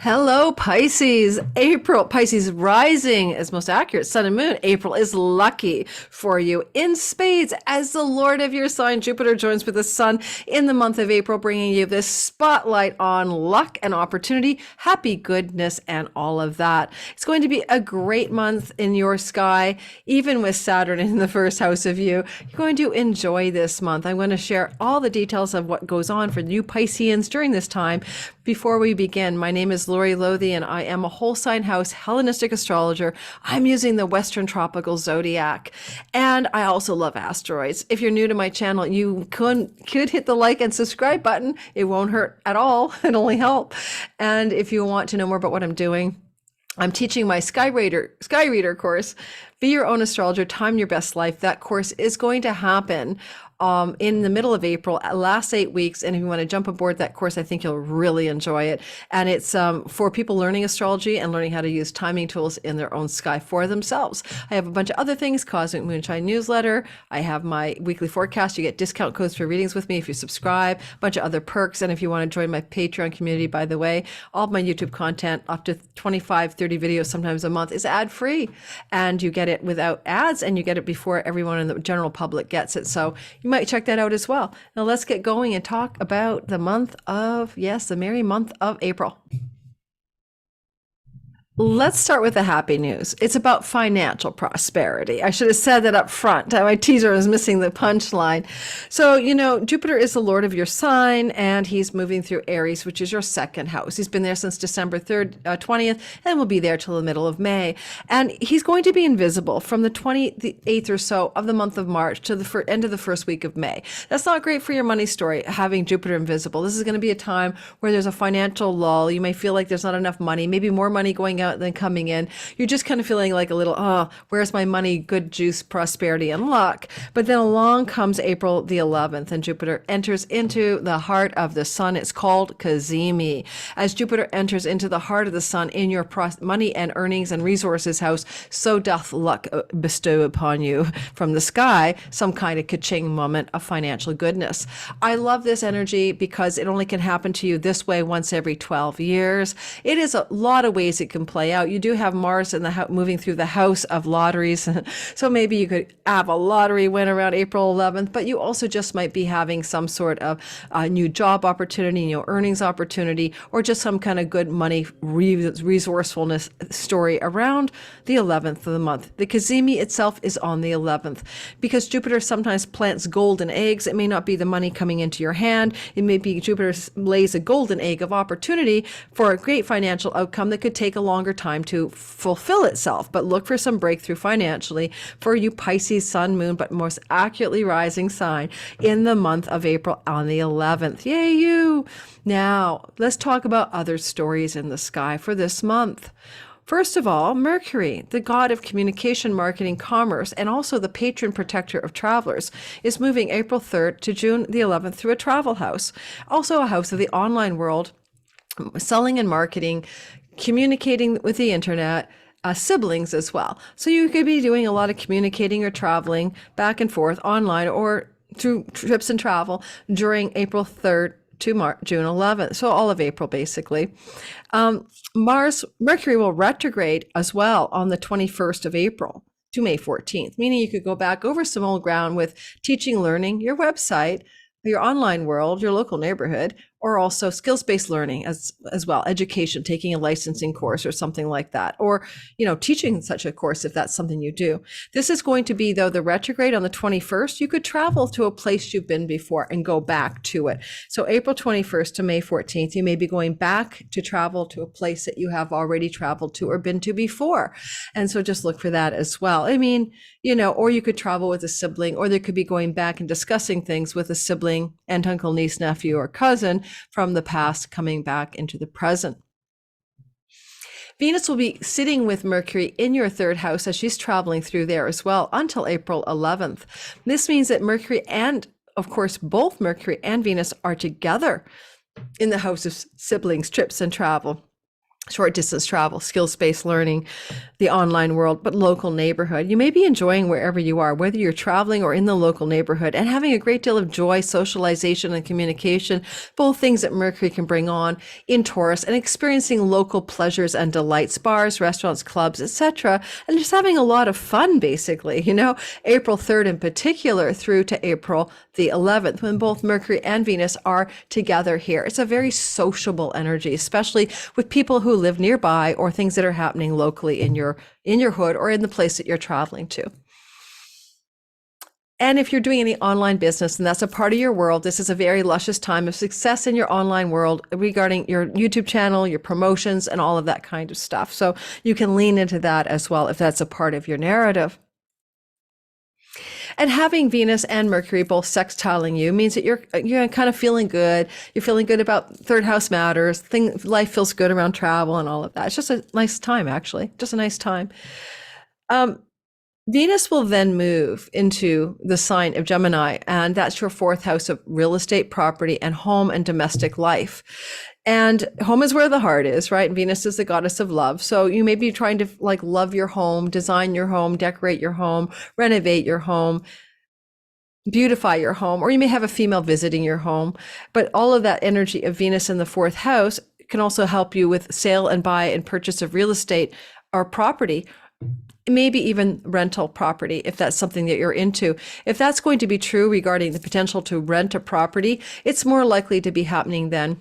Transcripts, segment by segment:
Hello, Pisces. April, Pisces rising is most accurate. Sun and moon. April is lucky for you in spades as the Lord of your sign. Jupiter joins with the sun in the month of April, bringing you this spotlight on luck and opportunity, happy goodness, and all of that. It's going to be a great month in your sky, even with Saturn in the first house of you. You're going to enjoy this month. I'm going to share all the details of what goes on for you Pisceans during this time. Before we begin, my name is Lori Lothy, and I am a whole sign house Hellenistic astrologer. I'm using the Western Tropical Zodiac, and I also love asteroids. If you're new to my channel, you could hit the like and subscribe button. It won't hurt at all. It'll only help. And if you want to know more about what I'm doing, I'm teaching my Sky Reader course, Be Your Own Astrologer, Time Your Best Life. That course is going to happen in the middle of April, last 8 weeks. And if you want to jump aboard that course, I think you'll really enjoy it. And it's for people learning astrology and learning how to use timing tools in their own sky for themselves. I have a bunch of other things, Cosmic Moonshine newsletter. I have my weekly forecast. You get discount codes for readings with me if you subscribe, a bunch of other perks. And if you want to join my Patreon community, by the way, all of my YouTube content, up to 25, 30 videos, sometimes a month, is ad free. And you get it without ads, and you get it before everyone in the general public gets it. So you might check that out as well. Now let's get going and talk about the month of, yes, the merry month of April. Let's start with the happy news. It's about financial prosperity. I should have said that up front. My teaser was missing the punchline. So, Jupiter is the Lord of your sign, and he's moving through Aries, which is your second house. He's been there since December 3rd, 20th, and will be there till the middle of May. And he's going to be invisible from the 28th or so of the month of March to the end of the first week of May. That's not great for your money story, having Jupiter invisible. This is going to be a time where there's a financial lull. You may feel like there's not enough money, maybe more money going out than coming in. You're just kind of feeling like a little, where's my money, good juice, prosperity, and luck? But then along comes April the 11th, and Jupiter enters into the heart of the sun. It's called Cazimi. As Jupiter enters into the heart of the sun in your money and earnings and resources house, so doth luck bestow upon you from the sky some kind of ka-ching moment of financial goodness. I love this energy because it only can happen to you this way once every 12 years. It is a lot of ways it can play out. You do have Mars in the moving through the house of lotteries. So maybe you could have a lottery win around April 11th, but you also just might be having some sort of new job opportunity, earnings opportunity, or just some kind of good money resourcefulness story around the 11th of the month. The Cazimi itself is on the 11th. Because Jupiter sometimes plants golden eggs, it may not be the money coming into your hand. It may be Jupiter lays a golden egg of opportunity for a great financial outcome that could take a longer time to fulfill itself. But look for some breakthrough financially for you Pisces sun, moon, but most accurately rising sign in the month of April on the 11th. Yay, you! Now, let's talk about other stories in the sky for this month. First of all, Mercury, the god of communication, marketing, commerce, and also the patron protector of travelers, is moving April 3rd to June the 11th through a travel house, also a house of the online world, selling and marketing, communicating with the internet, siblings as well. So you could be doing a lot of communicating or traveling back and forth online or through trips and travel during April 3rd to June 11th. So all of April, basically. Mercury will retrograde as well on the 21st of April to May 14th, meaning you could go back over some old ground with teaching, learning, your website, your online world, your local neighborhood, or also skills-based learning as well, education, taking a licensing course or something like that, or, teaching such a course if that's something you do. This is going to be, though, the retrograde on the 21st. You could travel to a place you've been before and go back to it. So April 21st to May 14th, you may be going back to travel to a place that you have already traveled to or been to before. And so just look for that as well. I mean, or you could travel with a sibling, or there could be going back and discussing things with a sibling, aunt, uncle, niece, nephew, or cousin from the past coming back into the present. Venus will be sitting with Mercury in your third house as she's traveling through there as well until April 11th. This means that Mercury and, of course, both Mercury and Venus are together in the house of siblings, trips, and travel. short distance travel, skills-based learning, the online world, but local neighborhood. You may be enjoying wherever you are, whether you're traveling or in the local neighborhood, and having a great deal of joy, socialization, and communication, both things that Mercury can bring on in Taurus, and experiencing local pleasures and delights, bars, restaurants, clubs, etc., and just having a lot of fun, basically. April 3rd in particular through to April the 11th, when both Mercury and Venus are together here. It's a very sociable energy, especially with people who live nearby or things that are happening locally in your hood or in the place that you're traveling to. And if you're doing any online business and that's a part of your world, this is a very luscious time of success in your online world regarding your YouTube channel, your promotions, and all of that kind of stuff. So you can lean into that as well if that's a part of your narrative. And having Venus and Mercury both sextiling you means that you're kind of feeling good. You're feeling good about third house matters. Life feels good around travel and all of that. It's just a nice time, actually. Just a nice time. Venus will then move into the sign of Gemini, and that's your fourth house of real estate, property, and home and domestic life. And home is where the heart is, right? And Venus is the goddess of love. So you may be trying to love your home, design your home, decorate your home, renovate your home, beautify your home, or you may have a female visiting your home. But all of that energy of Venus in the fourth house can also help you with sale and buy and purchase of real estate or property, maybe even rental property, if that's something that you're into. If that's going to be true regarding the potential to rent a property, it's more likely to be happening then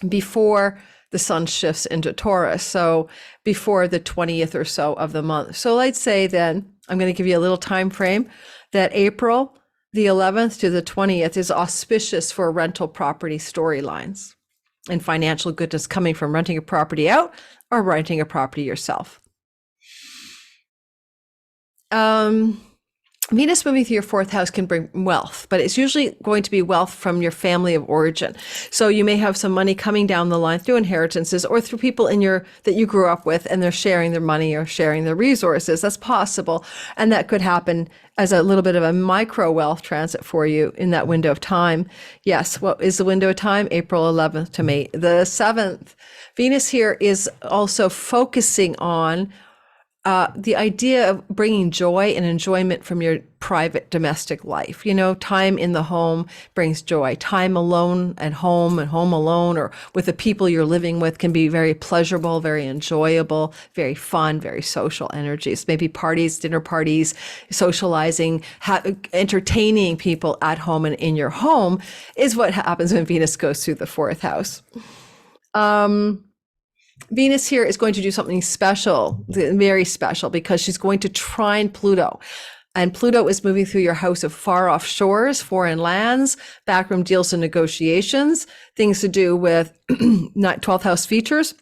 before the sun shifts into Taurus, so before the 20th or so of the month. So I'd say then, I'm going to give you a little time frame, that April the 11th to the 20th is auspicious for rental property storylines and financial goodness coming from renting a property out or renting a property yourself. Venus moving through your fourth house can bring wealth, but it's usually going to be wealth from your family of origin. So you may have some money coming down the line through inheritances or through people that you grew up with, and they're sharing their money or sharing their resources. That's possible. And that could happen as a little bit of a micro wealth transit for you in that window of time. Yes. What is the window of time? April 11th to May the 7th. Venus here is also focusing on the idea of bringing joy and enjoyment from your private domestic life. Time in the home brings joy. Time alone at home and home alone or with the people you're living with can be very pleasurable, very enjoyable, very fun, very social energies. Maybe parties, dinner parties, socializing, entertaining people at home and in your home is what happens when Venus goes through the fourth house. Venus here is going to do something special, very special, because she's going to trine Pluto. And Pluto is moving through your house of far off shores, foreign lands, backroom deals and negotiations, things to do with 12th house features.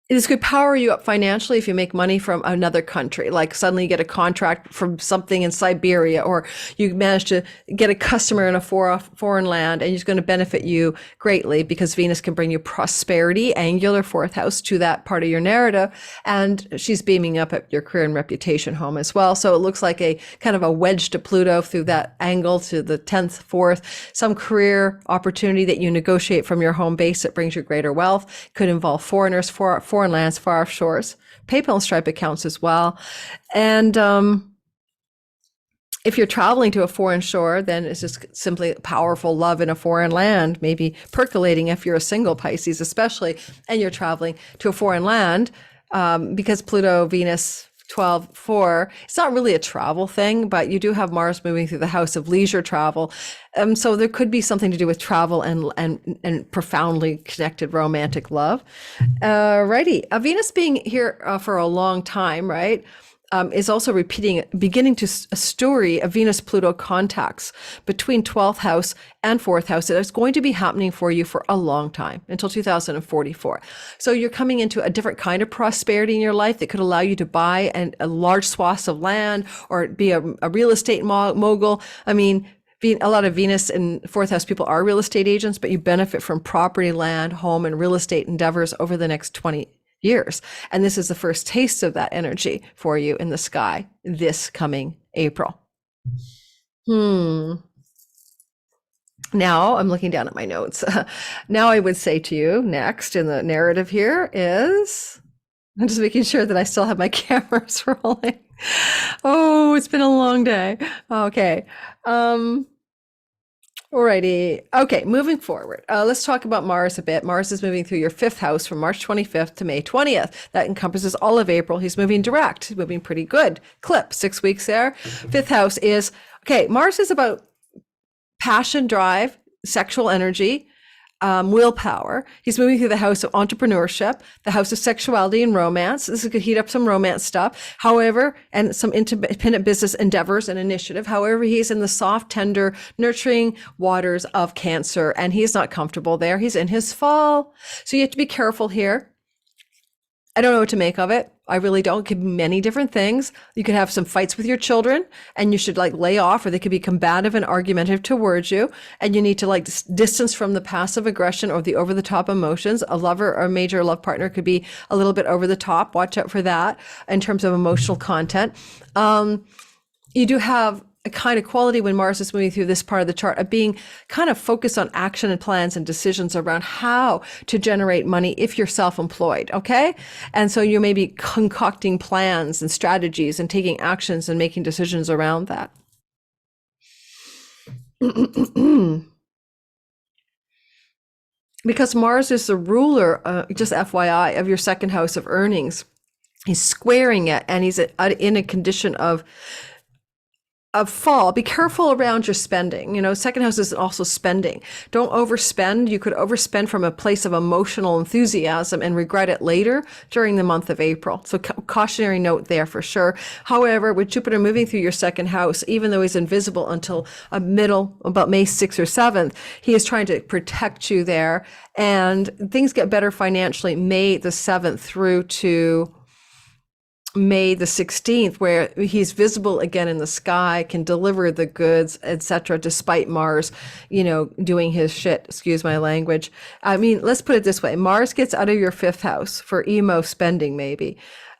This could power you up financially if you make money from another country, like suddenly you get a contract from something in Siberia, or you manage to get a customer in a foreign land, and it's going to benefit you greatly because Venus can bring you prosperity, angular fourth house to that part of your narrative. And she's beaming up at your career and reputation home as well. So it looks like a kind of a wedge to Pluto through that angle to the 10th, fourth, some career opportunity that you negotiate from your home base that brings you greater wealth. Could involve foreigners, foreign lands, far off shores, PayPal and Stripe accounts as well. And if you're traveling to a foreign shore, then it's just simply powerful love in a foreign land, maybe percolating if you're a single Pisces especially, and you're traveling to a foreign land, because Pluto, Venus, 12-4, it's not really a travel thing, but you do have Mars moving through the house of leisure travel. So there could be something to do with travel and profoundly connected romantic love. Righty. Venus being here for a long time, right? Is also beginning to a story of Venus-Pluto contacts between 12th house and 4th house that is going to be happening for you for a long time, until 2044. So you're coming into a different kind of prosperity in your life that could allow you to buy a large swaths of land or be a real estate mogul. I mean, a lot of Venus and 4th house people are real estate agents, but you benefit from property, land, home, and real estate endeavors over the next 20 years. And this is the first taste of that energy for you in the sky this coming April. Now I'm looking down at my notes. Now I would say to you next in the narrative here is, I'm just making sure that I still have my cameras rolling. Oh, it's been a long day. Okay. Alrighty. Okay, moving forward. Let's talk about Mars a bit. Mars is moving through your fifth house from March 25th to May 20th. That encompasses all of April. He's moving direct. He's moving pretty good. Clip, 6 weeks there. Fifth house is, okay, Mars is about passion, drive, sexual energy, willpower. He's moving through the house of entrepreneurship, the house of sexuality and romance. This could heat up some romance stuff. However, and some independent business endeavors and initiative. However, he's in the soft, tender, nurturing waters of Cancer, and he's not comfortable there. He's in his fall. So you have to be careful here. I don't know what to make of it. I really don't. It could be many different things. You could have some fights with your children and you should like lay off, or they could be combative and argumentative towards you. And you need to like distance from the passive aggression or the over the top emotions. A lover or a major love partner could be a little bit over the top. Watch out for that in terms of emotional content. You do have a kind of quality when Mars is moving through this part of the chart of being kind of focused on action and plans and decisions around how to generate money if you're self-employed, okay? And so you may be concocting plans and strategies and taking actions and making decisions around that. Because Mars is the ruler, just FYI, of your second house of earnings. He's squaring it and he's in a condition of fall. Be careful around your spending. You know, second house is also spending. Don't overspend. You could overspend from a place of emotional enthusiasm and regret it later during the month of April. So cautionary note there for sure. However, with Jupiter moving through your second house, even though he's invisible until about May 6th or 7th, he is trying to protect you there, and things get better financially May the 7th through to May the 16th, where he's visible again in the sky, can deliver the goods, etc., despite Mars, you know, doing his shit, excuse my language. I mean, let's put it this way. Mars gets out of your fifth house for emo spending, maybe.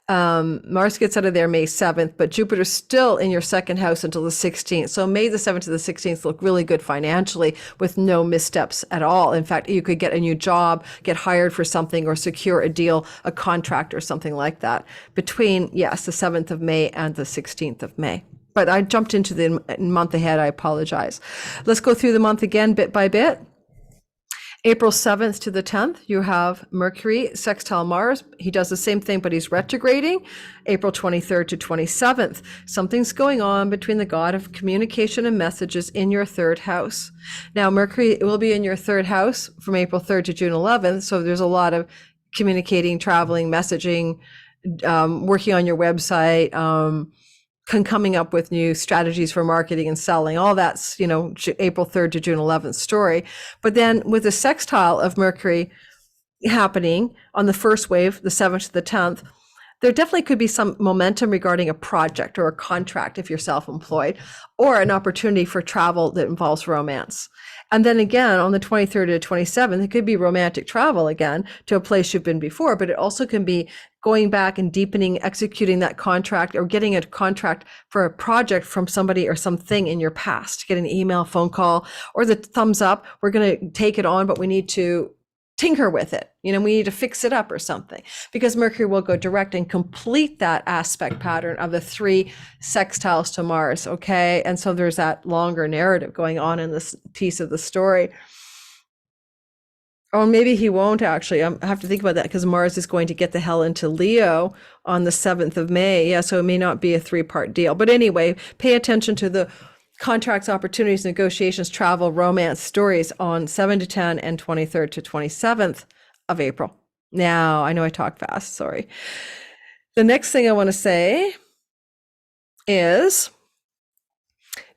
Mars gets out of there May 7th, but Jupiter's still in your second house until the 16th. So May the 7th to the 16th look really good financially with no missteps at all. In fact, you could get a new job, get hired for something, or secure a deal, a contract or something like that between, yes, the 7th of May and the 16th of May. But I jumped into the month ahead. I apologize. Let's go through the month again, bit by bit. April 7th to the 10th, you have Mercury sextile Mars. He does the same thing, but he's retrograding. April 23rd to 27th, something's going on between the god of communication and messages in your third house. Now, Mercury will be in your third house from April 3rd to June 11th, so there's a lot of communicating, traveling, messaging, working on your website, coming up with new strategies for marketing and selling. All that's, you know, April 3rd to June 11th story. But then with the sextile of Mercury happening on the first wave, the 7th to the 10th, there definitely could be some momentum regarding a project or a contract if you're self-employed, or an opportunity for travel that involves romance. And then again, on the 23rd to 27th, it could be romantic travel again to a place you've been before, but it also can be going back and deepening, executing that contract, or getting a contract for a project from somebody or something in your past. Get an email, phone call, or the thumbs up. We're going to take it on, but we need to tinker with it. You know, we need to fix it up or something, because Mercury will go direct and complete that aspect pattern of the 3 sextiles to Mars. Okay. And so there's that longer narrative going on in this piece of the story. Or maybe he won't actually. I have to think about that, because Mars is going to get the hell into Leo on the 7th of May. Yeah, so it may not be a 3-part deal. But anyway, pay attention to the contracts, opportunities, negotiations, travel, romance stories on 7 to 10 and 23rd to 27th of April. Now, I know I talk fast, sorry. The next thing I want to say is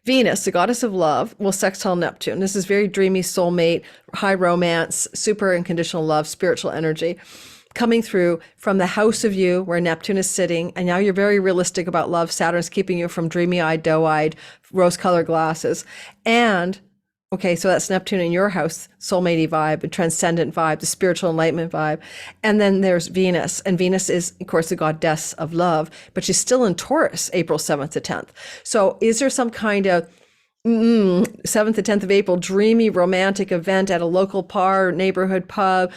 Venus, the goddess of love, will sextile Neptune. This is very dreamy, soulmate, high romance, super unconditional love, spiritual energy coming through from the house of you where Neptune is sitting. And now you're very realistic about love. Saturn's keeping you from dreamy-eyed, doe-eyed, rose-colored glasses. And okay, so that's Neptune in your house, soulmate vibe, the transcendent vibe, the spiritual enlightenment vibe. And then there's Venus. And Venus is, of course, the goddess of love, but she's still in Taurus, April 7th to 10th. So is there some kind of 7th to 10th of April, dreamy romantic event at a local bar, neighborhood pub.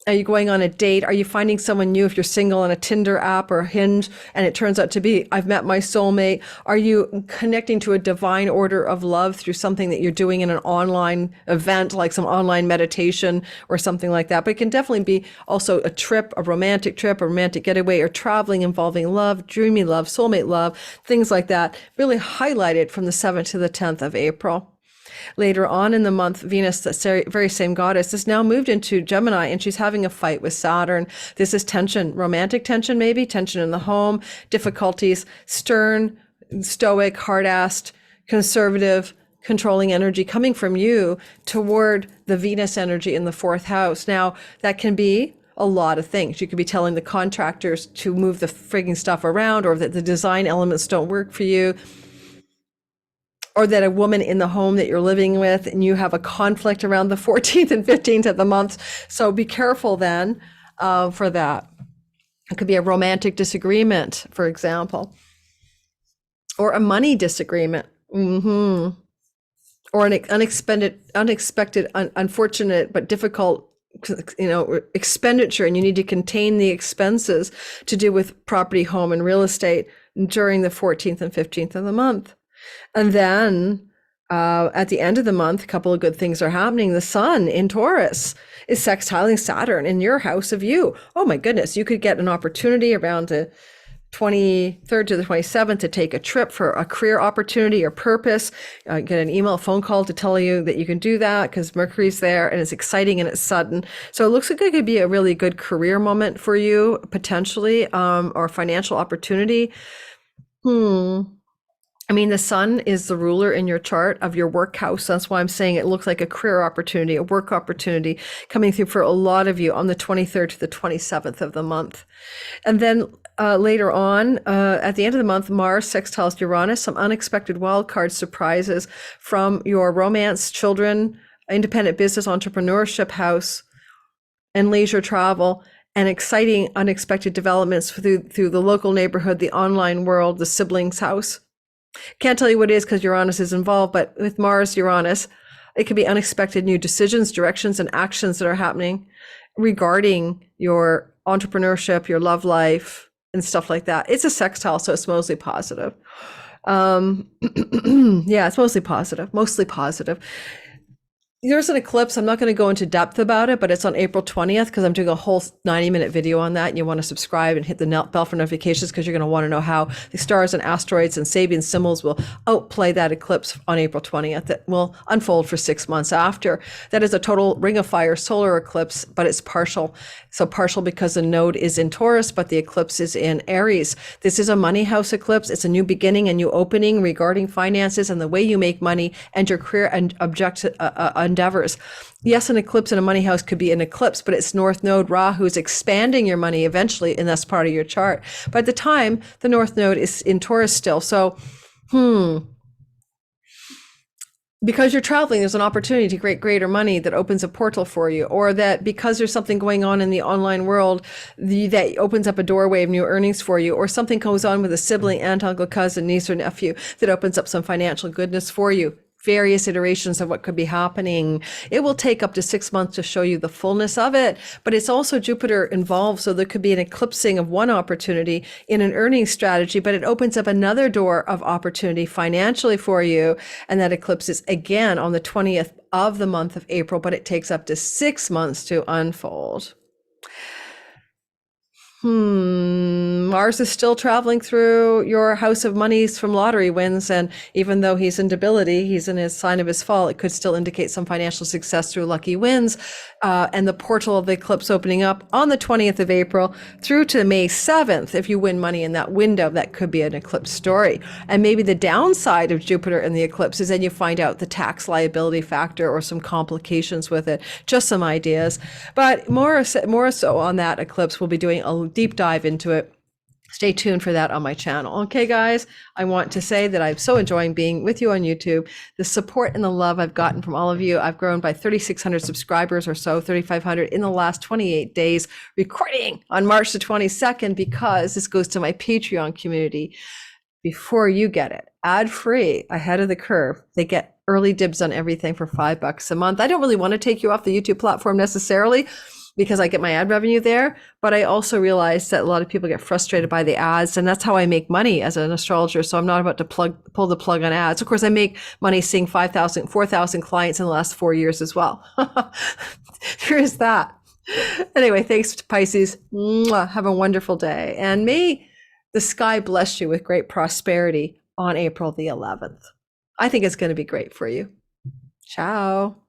Are you going on a date? Are you finding someone new if you're single on a Tinder app or Hinge and it turns out to be, I've met my soulmate? Are you connecting to a divine order of love through something that you're doing in an online event, like some online meditation or something like that? But it can definitely be also a trip, a romantic getaway, or traveling involving love, dreamy love, soulmate love, things like that. Really highlighted from the 7th to the 10th of April. Later on in the month, Venus, the very same goddess, is now moved into Gemini, and she's having a fight with Saturn. This is tension, romantic tension, maybe tension in the home, difficulties, stern, stoic, hard-assed, conservative, controlling energy coming from you toward the Venus energy in the 4th house. Now, that can be a lot of things. You could be telling the contractors to move the frigging stuff around, or that the design elements don't work for you, or that a woman in the home that you're living with and you have a conflict around the 14th and 15th of the month. So be careful then for that. It could be a romantic disagreement, for example, or a money disagreement, or an unexpected, unfortunate, but difficult, expenditure, and you need to contain the expenses to do with property, home, and real estate during the 14th and 15th of the month. And then at the end of the month, a couple of good things are happening. The sun in Taurus is sextiling Saturn in your house of you. Oh my goodness, you could get an opportunity around the 23rd to the 27th to take a trip for a career opportunity or purpose. Get an email, phone call to tell you that you can do that because Mercury's there and it's exciting and it's sudden. So it looks like it could be a really good career moment for you, potentially, or financial opportunity. I mean, the sun is the ruler in your chart of your work house. That's why I'm saying it looks like a career opportunity, a work opportunity coming through for a lot of you on the 23rd to the 27th of the month. And then later on, at the end of the month, Mars sextiles Uranus, some unexpected wildcard surprises from your romance, children, independent business, entrepreneurship house, and leisure travel, and exciting, unexpected developments through the local neighborhood, the online world, the siblings' house. Can't tell you what it is because Uranus is involved, but with Mars, Uranus, it could be unexpected new decisions, directions, and actions that are happening regarding your entrepreneurship, your love life, and stuff like that. It's a sextile, so it's mostly positive. Yeah, it's mostly positive. There's an eclipse. I'm not going to go into depth about it, but it's on April 20th because I'm doing a whole 90-minute video on that. And you want to subscribe and hit the bell for notifications because you're going to want to know how the stars and asteroids and Sabian symbols will outplay that eclipse on April 20th that will unfold for 6 months after. That is a total ring of fire solar eclipse, but it's partial. So partial because the node is in Taurus, but the eclipse is in Aries. This is a money house eclipse. It's a new beginning, a new opening regarding finances and the way you make money and your career and endeavors. Yes, an eclipse in a money house could be an eclipse, but it's North Node Rahu is expanding your money eventually, and that's part of your chart. But at the time, the North Node is in Taurus still. So, because you're traveling, there's an opportunity to create greater money that opens a portal for you, or that because there's something going on in the online world that opens up a doorway of new earnings for you, or something goes on with a sibling, aunt, uncle, cousin, niece, or nephew that opens up some financial goodness for you. Various iterations of what could be happening. It will take up to 6 months to show you the fullness of it, but it's also Jupiter involved. So there could be an eclipsing of one opportunity in an earnings strategy, but it opens up another door of opportunity financially for you. And that eclipse is again on the 20th of the month of April, but it takes up to 6 months to unfold. Mars is still traveling through your house of monies from lottery wins. And even though he's in debility, he's in his sign of his fall, it could still indicate some financial success through lucky wins. And the portal of the eclipse opening up on the 20th of April through to May 7th. If you win money in that window, that could be an eclipse story. And maybe the downside of Jupiter in the eclipse is then you find out the tax liability factor or some complications with it. Just some ideas. But more so on that eclipse, we'll be doing a deep dive into it. Stay tuned for that on my channel. Okay, guys, I want to say that I'm so enjoying being with you on YouTube. The support and the love I've gotten from all of you. I've grown by 3,600 subscribers or so, 3,500 in the last 28 days, recording on March the 22nd because this goes to my Patreon community. before you get it, ad free, ahead of the curve. They get early dibs on everything for $5 a month. I don't really want to take you off the YouTube platform necessarily because I get my ad revenue there, but I also realize that a lot of people get frustrated by the ads, and that's how I make money as an astrologer. So I'm not about to pull the plug on ads. Of course, I make money seeing 4,000 clients in the last 4 years as well. There is that. Anyway, thanks to Pisces. Mwah. Have a wonderful day. And may the sky bless you with great prosperity on April the 11th. I think it's going to be great for you. Ciao.